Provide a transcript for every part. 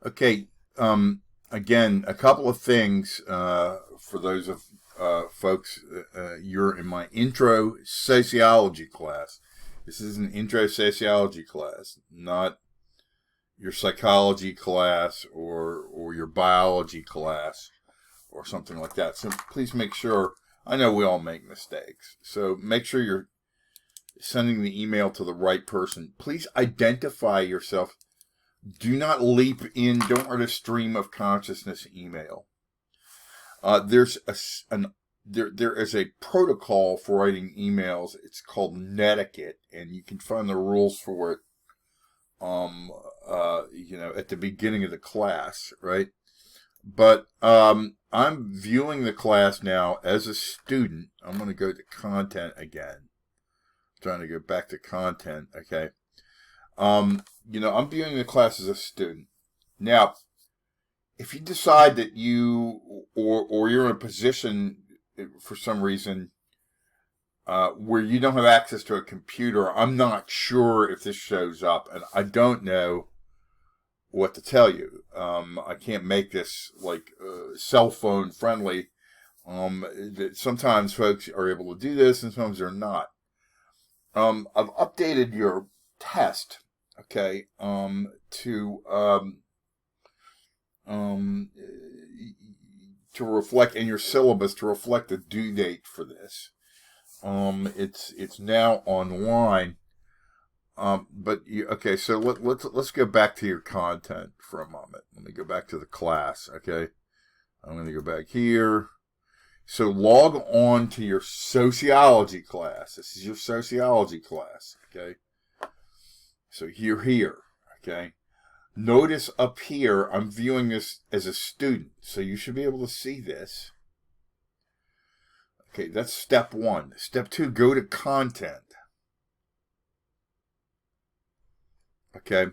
Okay. Again, a couple of things for those of folks. You're in my intro sociology class. This is an intro sociology class, not your psychology class or your biology class or something like that. So please make sure. I know we all make mistakes, so make sure you're sending the email to the right person. Please identify yourself. Do not leap in. Don't write a stream of consciousness email. There's there is a protocol for writing emails. It's called Netiquette, and you can find the rules for it. At the beginning of the class, right? But I'm viewing the class now as a student. I'm going to go to content again. Trying to go back to content. Okay. I'm viewing the class as a student. Now, if you decide that you or you're in a position for some reason where you don't have access to a computer, I'm not sure if this shows up, and I don't know what to tell you. I can't make this like cell phone friendly. Sometimes folks are able to do this, and sometimes they're not. I've updated your test, okay, to reflect in your syllabus to reflect the due date for this. It's now online. Okay, so let's go back to your content for a moment. Let me go back to the class, okay? I'm going to go back here. So log on to your sociology class. This is your sociology class, okay? So you're here, okay? Notice up here, I'm viewing this as a student, so you should be able to see this. Okay, that's step one. Step two, go to content. Okay.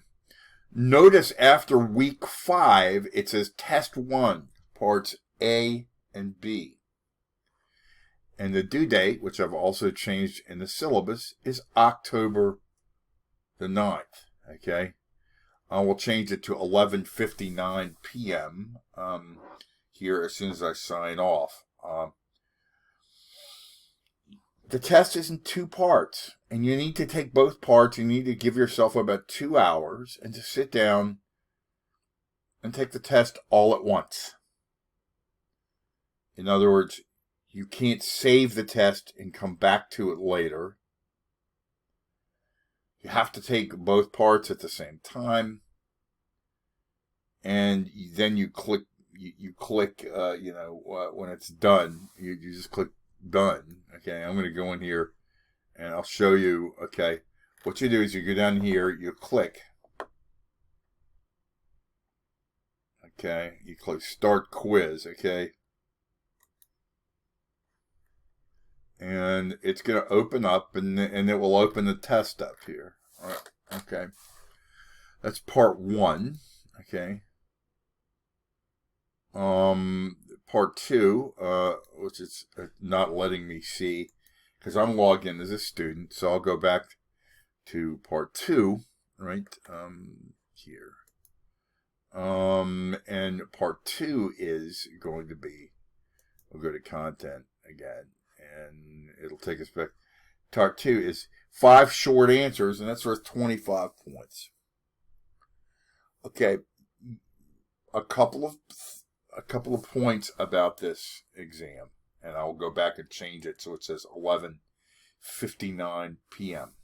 Notice after week 5, it says test 1, parts A and B. And the due date, which I've also changed in the syllabus, is October the 9th. Okay. I will change it to 11:59 p.m. Here as soon as I sign off. The test is in 2 parts, and you need to take both parts. You need to give yourself about 2 hours and to sit down and take the test all at once. In other words, you can't save the test and come back to it later. You have to take both parts at the same time, and then you click. You click. When it's done, you just click done. Okay, I'm going to go in here, and I'll show you. Okay, what you do is you go down here. You click. Okay, you click start quiz. Okay. And it's going to open up, and it will open the test up here. All right. Okay. That's part 1. Okay. Part 2, which is not letting me see, because I'm logged in as a student. So I'll go back to part 2, right? Here. And part 2 is going to be, we'll go to content again. And it'll take us back. Part 2 is 5 short answers, and that's worth 25 points. Okay, a couple of points about this exam, and I'll go back and change it so it says 11:59 p.m.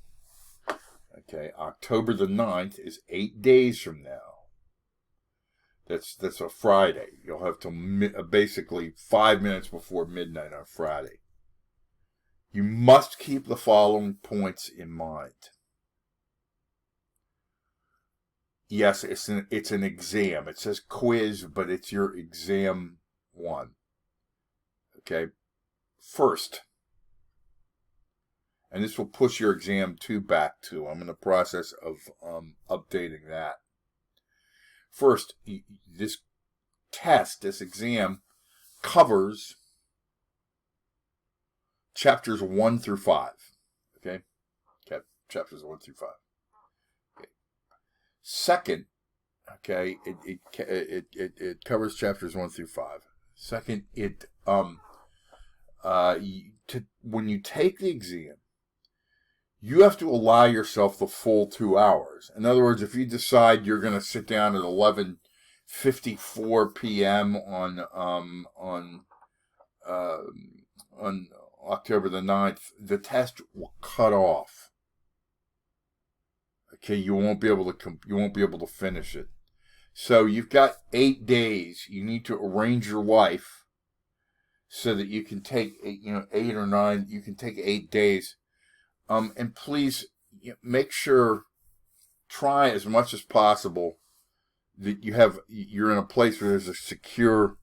Okay, October the 9th is 8 days from now. That's a Friday. You'll have to basically 5 minutes before midnight on Friday. You must keep the following points in mind. Yes, it's an exam. It says quiz, but it's your exam 1. Okay. First, and this will push your exam 2 back too. I'm in the process of updating that. First, this exam covers chapters 1 through 5. Okay? Chapters 1 through 5. Okay. Second, Okay, it covers chapters 1 through 5. Second, when you take the exam, you have to allow yourself the full 2 hours. In other words, if you decide you're going to sit down at 11:54 p.m. Uh, on October the 9th, the test will cut off. Okay, you won't be able to finish it. So you've got 8 days. You need to arrange your life so that you can take 8 or 9. You can take 8 days. And please make sure, try as much as possible that you're in a place where there's a secure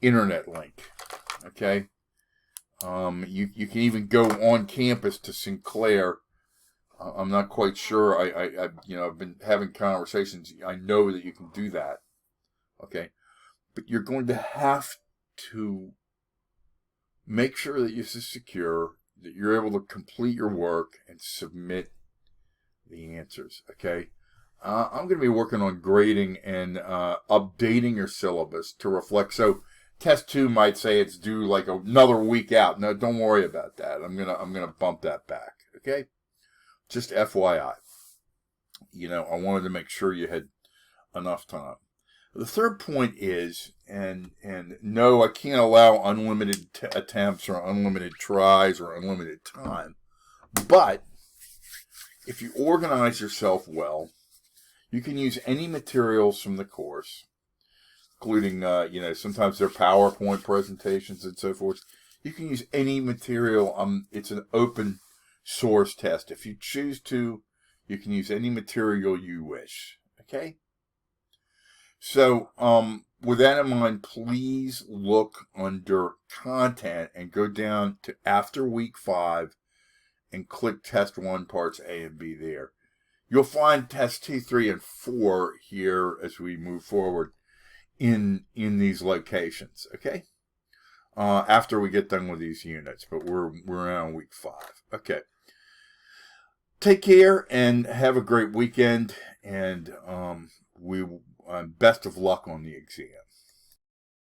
internet link. Okay. You can even go on campus to Sinclair. I'm not quite sure. I've been having conversations. I know that you can do that. Okay. But you're going to have to make sure that this is secure, that you're able to complete your work and submit the answers. Okay. I'm going to be working on grading and updating your syllabus to reflect. So test 2 might say it's due like another week out. No, don't worry about that. I'm gonna bump that back. Okay. Just FYI. I wanted to make sure you had enough time. The third point is, and no, I can't allow unlimited attempts or unlimited tries or unlimited time. But if you organize yourself well, you can use any materials from the course, including, sometimes they're PowerPoint presentations and so forth. You can use any material. It's an open source test. If you choose to, you can use any material you wish. Okay? So, with that in mind, please look under content and go down to after week 5 and click test 1 parts A and B there. You'll find test 2, 3, and 4 here as we move forward in these locations. Okay? After we get done with these units, but we're now on week 5. Okay. Take care and have a great weekend, and best of luck on the exam.